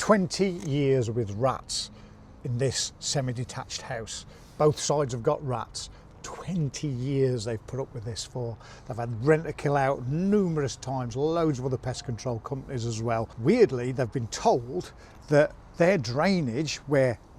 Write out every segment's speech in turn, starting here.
20 years with rats in this semi-detached house. Both sides have got rats. 20 years they've put up with this for. They've had Rent-A-Kill out numerous times, loads of other pest control companies as well. Weirdly, they've been told that their drainage,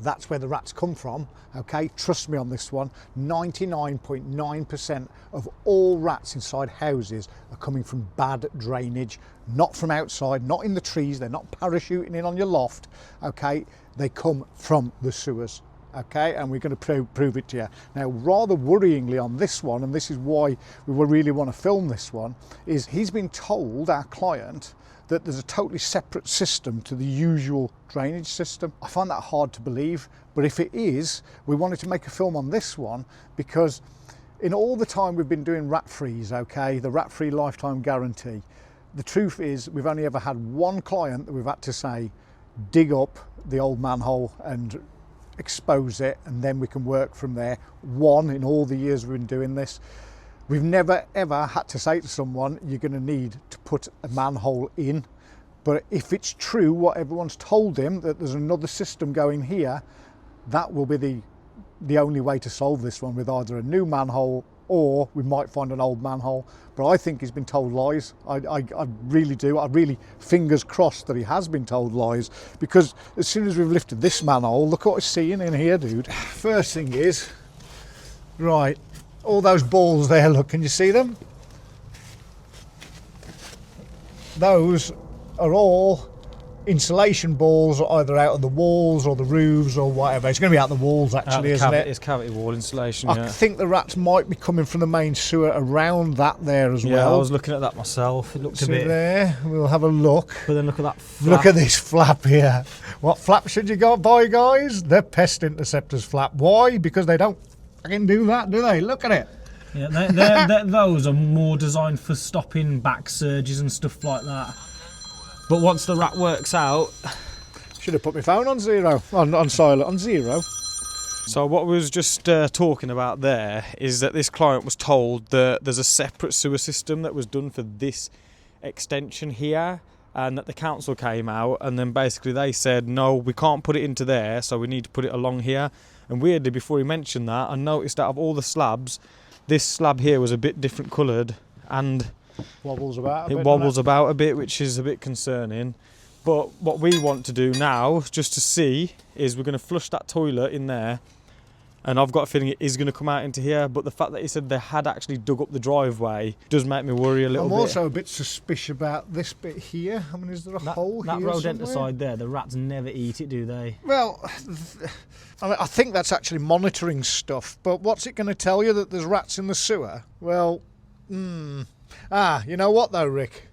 that's where the rats come from, okay, trust me on this one, 99.9% of all rats inside houses are coming from bad drainage, not from outside, not in the trees, they're not parachuting in on your loft, okay, they come from the sewers. Okay, and we're going to prove it to you. Now, rather worryingly on this one, and this is why we really want to film this one, is he's been told, our client, that there's a totally separate system to the usual drainage system. I find that hard to believe, but if it is, we wanted to make a film on this one because in all the time we've been doing rat frees, okay, the rat free lifetime guarantee, the truth is we've only ever had one client that we've had to say, dig up the old manhole and expose it, and then we can work from there. One in all the years we've been doing this. We've never ever had to say to someone, you're going to need to put a manhole in. But if it's true what everyone's told him, that there's another system going here, that will be the only way to solve this one, with either a new manhole or we might find an old manhole. But I think he's been told lies. I really do. I really, fingers crossed that he has been told lies, because as soon as we've lifted this manhole, look what we're seeing in here, dude. First thing is, right, all those balls there, look, can you see them? Those are all insulation balls, either out of the walls or the roofs or whatever. It's going to be out of the walls actually, isn't it? It's cavity wall insulation, I think the rats might be coming from the main sewer around that there as well. Yeah, I was looking at that myself. It looked a bit... there, we'll have a look. But then look at that flap. Look at this flap here. What flap should you go buy, guys? The Pest Interceptors flap. Why? Because they don't fucking do that, do they? Look at it. Yeah, those are more designed for stopping back surges and stuff like that. But once the rat works out... Should have put my phone on zero, on silent, on zero. So what we was just talking about there is that this client was told that there's a separate sewer system that was done for this extension here, and that the council came out and then basically they said, no, we can't put it into there, so we need to put it along here. And weirdly, before he mentioned that, I noticed out of all the slabs, this slab here was a bit different coloured, and wobbles about a bit, which is a bit concerning. But what we want to do now, just to see, is we're going to flush that toilet in there, and I've got a feeling it is going to come out into here. But the fact that he said they had actually dug up the driveway does make me worry a little bit. I'm also a bit suspicious about this bit here. I mean, is there a hole here? That rodenticide there, the rats never eat it, do they? Well, I mean, I think that's actually monitoring stuff. But what's it going to tell you, that there's rats in the sewer? Well, you know what though, Rick?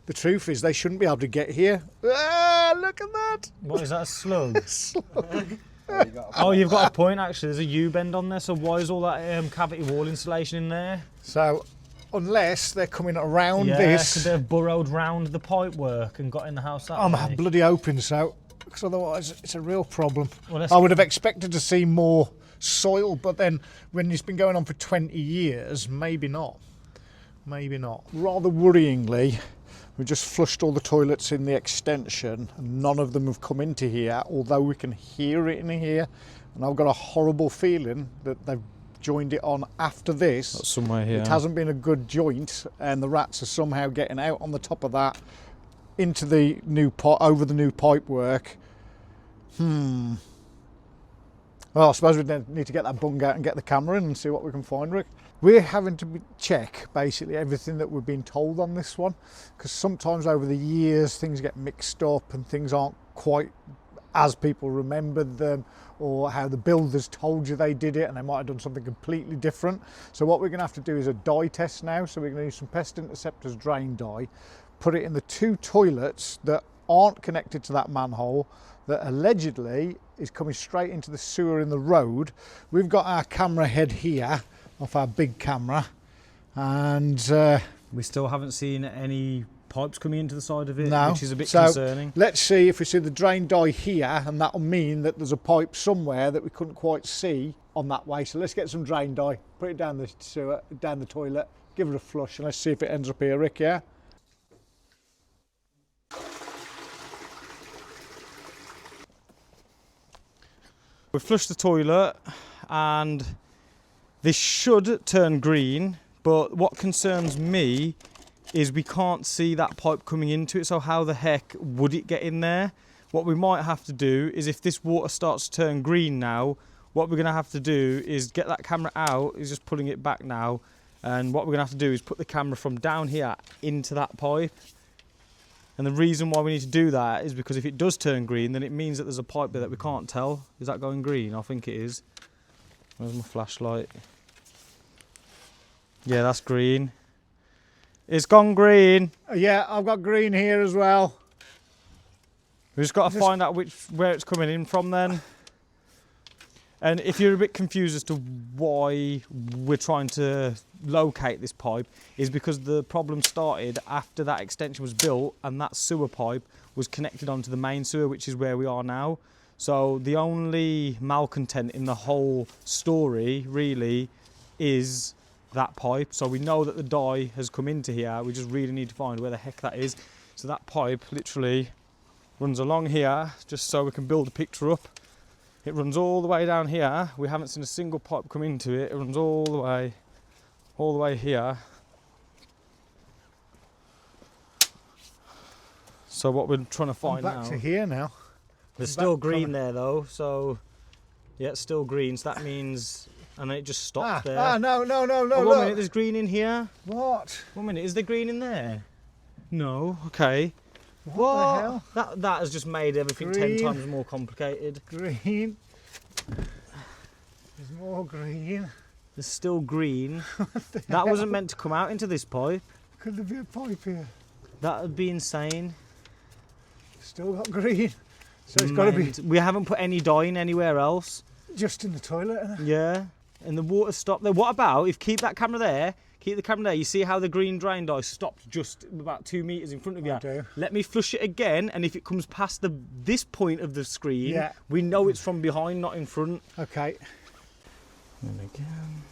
The truth is they shouldn't be able to get here. Ah, look at that. What is that, a slug? A slug. Oh, you've got a point actually. There's a U-bend on there, so why is all that cavity wall insulation in there? So, unless they're coming around this... could they have burrowed round the pipe work and got in the house that way? I'm bloody hoping so, because otherwise it's a real problem. Well, I would have expected to see more soil, but then when it's been going on for 20 years, maybe not. Maybe not. Rather worryingly, we just flushed all the toilets in the extension and none of them have come into here, although we can hear it in here. And I've got a horrible feeling that they've joined it on after this. That's somewhere here. It hasn't been a good joint, and the rats are somehow getting out on the top of that into the new over the new pipe work. Well, I suppose we need to get that bung out and get the camera in and see what we can find, Rick. We're having to check basically everything that we've been told on this one, because sometimes over the years things get mixed up and things aren't quite as people remembered them, or how the builders told you they did it and they might have done something completely different. So what we're going to have to do is a dye test now. So we're going to use some Pest Interceptors drain dye, put it in the two toilets that aren't connected to that manhole, that allegedly is coming straight into the sewer in the road. We've got our camera head here off our big camera, and we still haven't seen any pipes coming into the side of it, no. Which is a bit concerning. Let's see if we see the drain dye here, and that'll mean that there's a pipe somewhere that we couldn't quite see on that way. So let's get some drain dye, put it down the sewer, down the toilet, give it a flush, and let's see if it ends up here, Rick, yeah? We flushed the toilet and this should turn green, but what concerns me is we can't see that pipe coming into it, so how the heck would it get in there? What we might have to do is, if this water starts to turn green now, what we're going to have to do is get that camera out. He's just pulling it back now, and what we're going to have to do is put the camera from down here into that pipe. And the reason why we need to do that is because if it does turn green, then it means that there's a pipe there that we can't tell. Is that going green? I think it is. Where's my flashlight? Yeah, that's green. It's gone green. Yeah, I've got green here as well. We've just got to find out where it's coming in from then. And if you're a bit confused as to why we're trying to locate this pipe, is because the problem started after that extension was built and that sewer pipe was connected onto the main sewer, which is where we are now. So the only malcontent in the whole story really is that pipe. So we know that the dye has come into here. We just really need to find where the heck that is. So that pipe literally runs along here, just so we can build a picture up. It runs all the way down here. We haven't seen a single pipe come into it. It runs all the way here. So what we're trying to find back now. to here now. There's still green there though. So yeah, it's still green. So that means, and then it just stopped there. No, Oh, look. 1 minute, there's green in here. What? 1 minute, is there green in there? No. Okay. What the hell? That has just made everything 10 times more complicated. Green. There's more green. There's still green. That wasn't meant to come out into this pipe. Could there be a pipe here? That would be insane. Still got green. So it's got to be We haven't put any dye in anywhere else. just in the toilet. Isn't it? Yeah. And the water stopped there. What about if keep that camera there? Keep the camera there. You see how the green drain dye stopped just about 2 meters in front of you? I do. Let me flush it again, and if it comes past this point of the screen, Yeah. we know it's from behind, not in front. Okay. And again.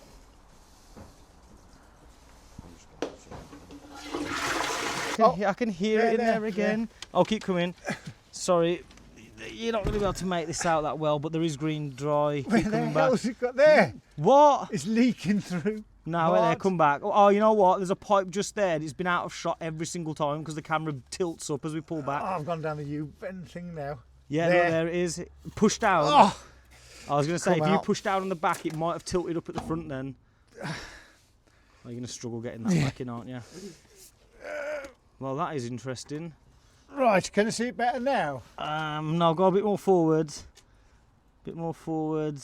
I can hear it in there again. Yeah. I'll keep coming. Sorry, you're not going to be able to make this out that well, but there is green dry. Where the hell's it got there? What? It's leaking through. No, there, come back. Oh, you know what? There's a pipe just there. It's been out of shot every single time because the camera tilts up as we pull back. Oh, I've gone down the U-bend thing now. Yeah, there it is. Push down. Oh, I was going to say, if out. you push down on the back, it might have tilted up at the front then. You're going to struggle getting that back in, aren't you? Well, that is interesting. Right, can I see it better now? No, go a bit more forward. Bit more forward.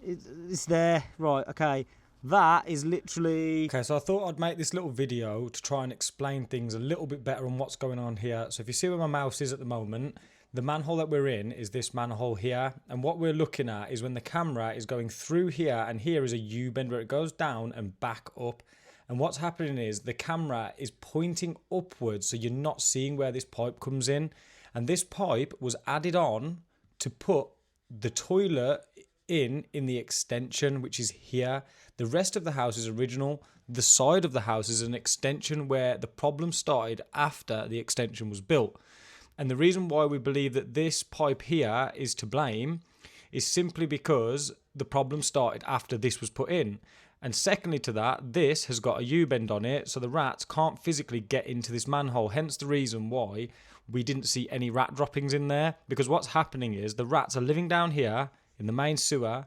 It's there. Right, okay. That is literally... Okay, so I thought I'd make this little video to try and explain things a little bit better on what's going on here. So if you see where my mouse is at the moment, the manhole that we're in is this manhole here. And what we're looking at is when the camera is going through here, and here is a U-bend where it goes down and back up. And what's happening is the camera is pointing upwards, so you're not seeing where this pipe comes in. And this pipe was added on to put the toilet in the extension, which is here. The rest of the house is original. The side of the house is an extension where the problem started after the extension was built. And the reason why we believe that this pipe here is to blame is simply because the problem started after this was put in. And secondly to that, this has got a U-bend on it, so the rats can't physically get into this manhole. Hence the reason why we didn't see any rat droppings in there. Because what's happening is the rats are living down here in the main sewer.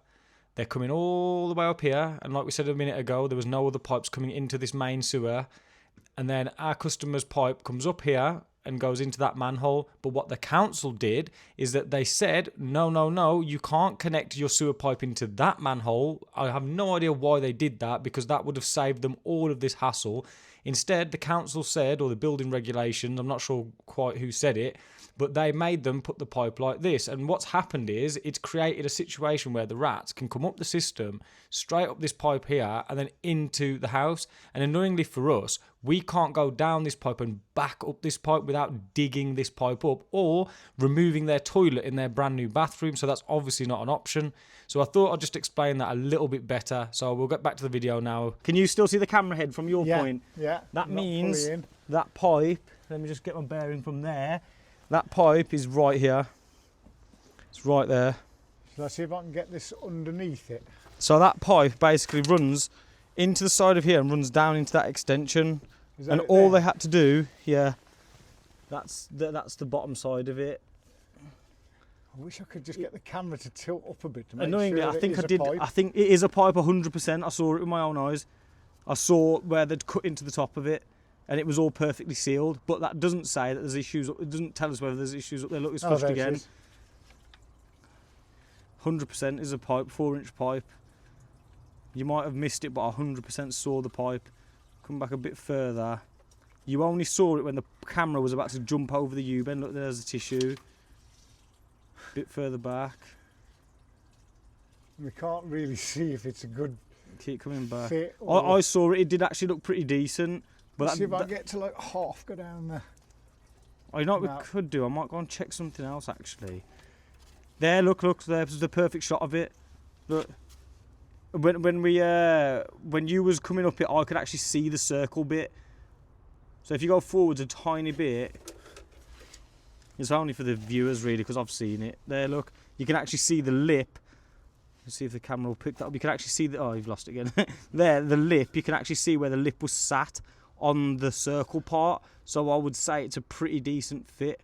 They're coming all the way up here. And like we said a minute ago, there was no other pipes coming into this main sewer. And then our customer's pipe comes up here and goes into that manhole. But what the council did is that they said, no, you can't connect your sewer pipe into that manhole. I have no idea why they did that, because that would have saved them all of this hassle. Instead, the council said, or the building regulations, I'm not sure quite who said it, but they made them put the pipe like this. And what's happened is it's created a situation where the rats can come up the system, straight up this pipe here, and then into the house. And annoyingly for us, we can't go down this pipe and back up this pipe without digging this pipe up or removing their toilet in their brand new bathroom. So that's obviously not an option. So I thought I'd just explain that a little bit better. So we'll get back to the video now. Can you still see the camera head from your point? Yeah. That means that pipe, let me just get my bearing from there. That pipe is right here. It's right there. Shall I see if I can get this underneath it? So that pipe basically runs into the side of here and runs down into that extension. Is that And it all there? they had to do, yeah, that's the bottom side of it. I wish I could just get the camera to tilt up a bit to make Annoyingly, sure I that think it I is a did. pipe. I think it is a pipe 100%. I saw it with my own eyes. I saw where they'd cut into the top of it, and it was all perfectly sealed. But that doesn't say that there's issues. It doesn't tell us whether there's issues up there. Look, it's flushed there it again. is. 100% is a pipe, 4-inch pipe. You might have missed it, but I 100% saw the pipe. Come back a bit further. You only saw it when the camera was about to jump over the U-bend. Look, there's the tissue. Bit further back. We can't really see if it's a good Keep coming back. fit. Or... I saw it. It did actually look pretty decent. But see if I get to like half go down there. Oh, you know what No. we could do? I might go and check something else actually. There, look, there's the perfect shot of it. Look, when you was coming up it, I could actually see the circle bit. So if you go forwards a tiny bit, it's only for the viewers really because I've seen it. There, look, you can actually see the lip. Let's see if the camera will pick that up. You can actually see the. Oh, you've lost it again. There, the lip. You can actually see where the lip was sat on the circle part. So I would say it's a pretty decent fit.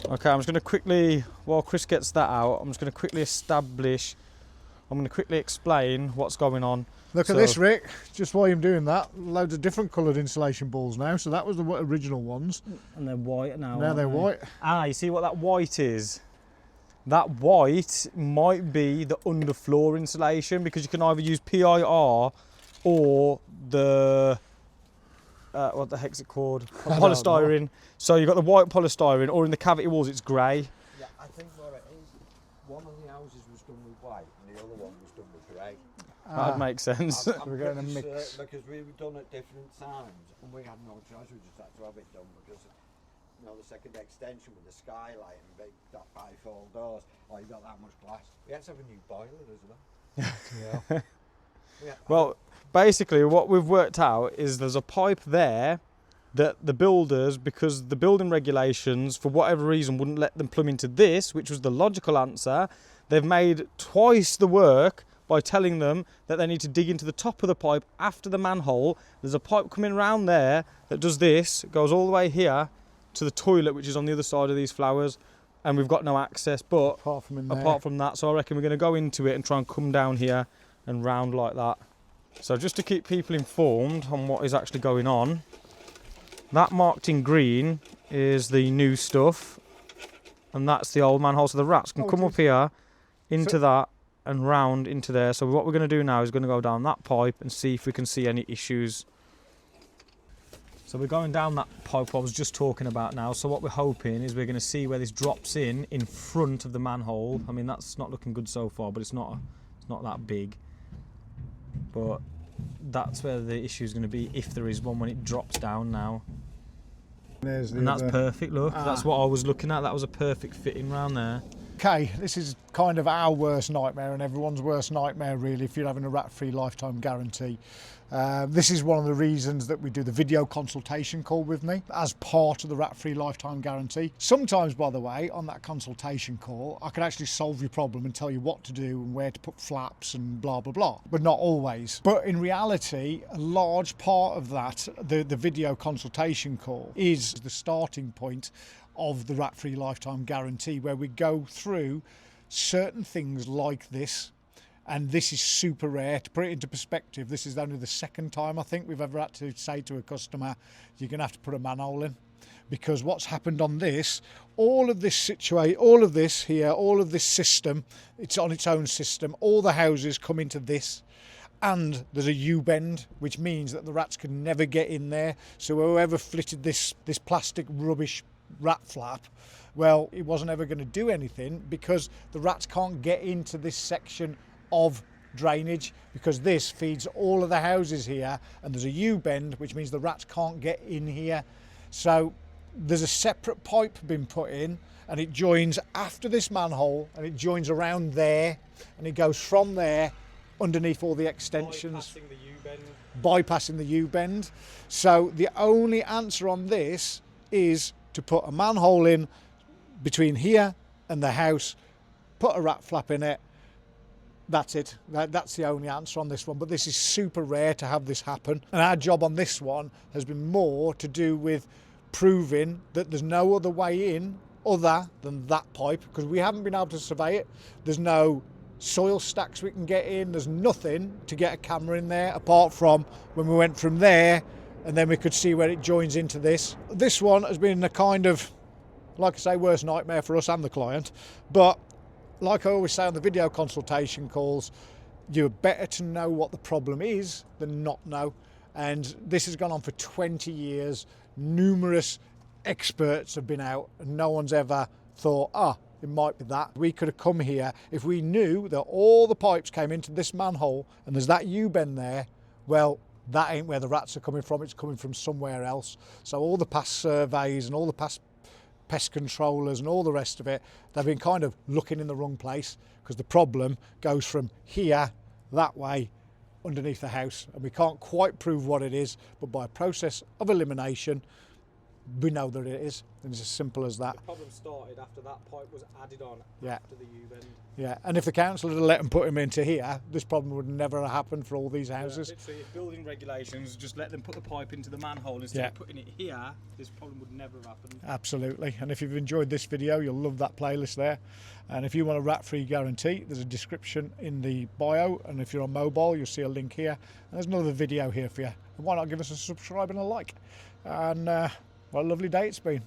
Okay, I'm just going to quickly, while Chris gets that out, I'm just going to quickly explain what's going on. Look at this, Rick. Just while you're doing that, loads of different coloured insulation balls now. So that was the original ones. And they're white now. Now they're white. Ah, you see what that white is? That white might be the underfloor insulation because you can either use PIR or the what the heck's it called? Polystyrene. So you've got the white polystyrene, or in the cavity walls it's grey. Yeah, I think what it is, one of the houses was done with white and the other one was done with grey. That'd make sense. We're getting a pretty mix. certain because we were done at different times and we had no choice, we just had to have it done because you know the second extension with the skylight and big that bifold doors, oh you got that much glass. We had to have a new boiler as well. Yeah. Yeah. Well, basically what we've worked out is there's a pipe there that the builders, because the building regulations for whatever reason wouldn't let them plumb into this, which was the logical answer, they've made twice the work by telling them that they need to dig into the top of the pipe after the manhole. There's a pipe coming around there that does this, it goes all the way here to the toilet, which is on the other side of these flowers, and we've got no access but Apart from in there. apart from that. So I reckon we're going to go into it and try and come down here and round like that. So just to keep people informed on what is actually going on, that marked in green is the new stuff and that's the old manhole, so the rats can come up here into that and round into there. So what we're going to do now is going to go down that pipe and see if we can see any issues. So we're going down that pipe I was just talking about now. So what we're hoping is we're going to see where this drops in front of the manhole. I mean, that's not looking good so far, but it's not that big. But that's where the issue is going to be, if there is one, when it drops down now. There's the And that's other. perfect, look. That's what I was looking at. That was a perfect fitting round there. Okay, this is kind of our worst nightmare and everyone's worst nightmare really if you're having a rat-free lifetime guarantee. This is one of the reasons that we do the video consultation call with me as part of the rat-free lifetime guarantee. Sometimes, by the way, on that consultation call, I can actually solve your problem and tell you what to do and where to put flaps and blah, blah, blah, but not always. But in reality, a large part of that, the video consultation call, is the starting point of the rat-free lifetime guarantee, where we go through certain things like this. And this is super rare. To put it into perspective, this is only the second time I think we've ever had to say to a customer, you're going to have to put a manhole in. Because what's happened on this, all of this system, it's on its own system. All the houses come into this. And there's a U-bend, which means that the rats can never get in there. So whoever fitted this plastic rubbish rat flap, well, it wasn't ever going to do anything because the rats can't get into this section of drainage, because this feeds all of the houses here, and there's a U-bend, which means the rats can't get in here. So there's a separate pipe been put in, and it joins after this manhole, and it joins around there, and it goes from there underneath all the extensions, bypassing the U-bend. So the only answer on this is to put a manhole in between here and the house, put a rat flap in it, That's it. That's the only answer on this one. But this is super rare to have this happen. And our job on this one has been more to do with proving that there's no other way in other than that pipe, because we haven't been able to survey it. There's no soil stacks we can get in. There's nothing to get a camera in there apart from when we went from there and then we could see where it joins into this. This one has been a kind of, like I say, worst nightmare for us and the client. But like I always say on the video consultation calls, you're better to know what the problem is than not know. And this has gone on for 20 years. Numerous experts have been out and no one's ever thought, it might be that. We could have come here if we knew that all the pipes came into this manhole and there's that U-bend there. Well, that ain't where the rats are coming from. It's coming from somewhere else. So all the past surveys and all the past pest controllers and all the rest of it, they've been kind of looking in the wrong place, because the problem goes from here that way underneath the house, and we can't quite prove what it is, but by a process of elimination we know that it is, and it's as simple as that. The problem started after that pipe was added on after the U-bend. Yeah, and if the council had let them put him into here, this problem would never have happened for all these houses. Yeah, literally, if building regulations just let them put the pipe into the manhole instead of putting it here, this problem would never have happened. Absolutely. And if you've enjoyed this video, you'll love that playlist there. And if you want a rat-free guarantee, there's a description in the bio, and if you're on mobile, you'll see a link here. And there's another video here for you. And why not give us a subscribe and a like? And what a lovely day it's been.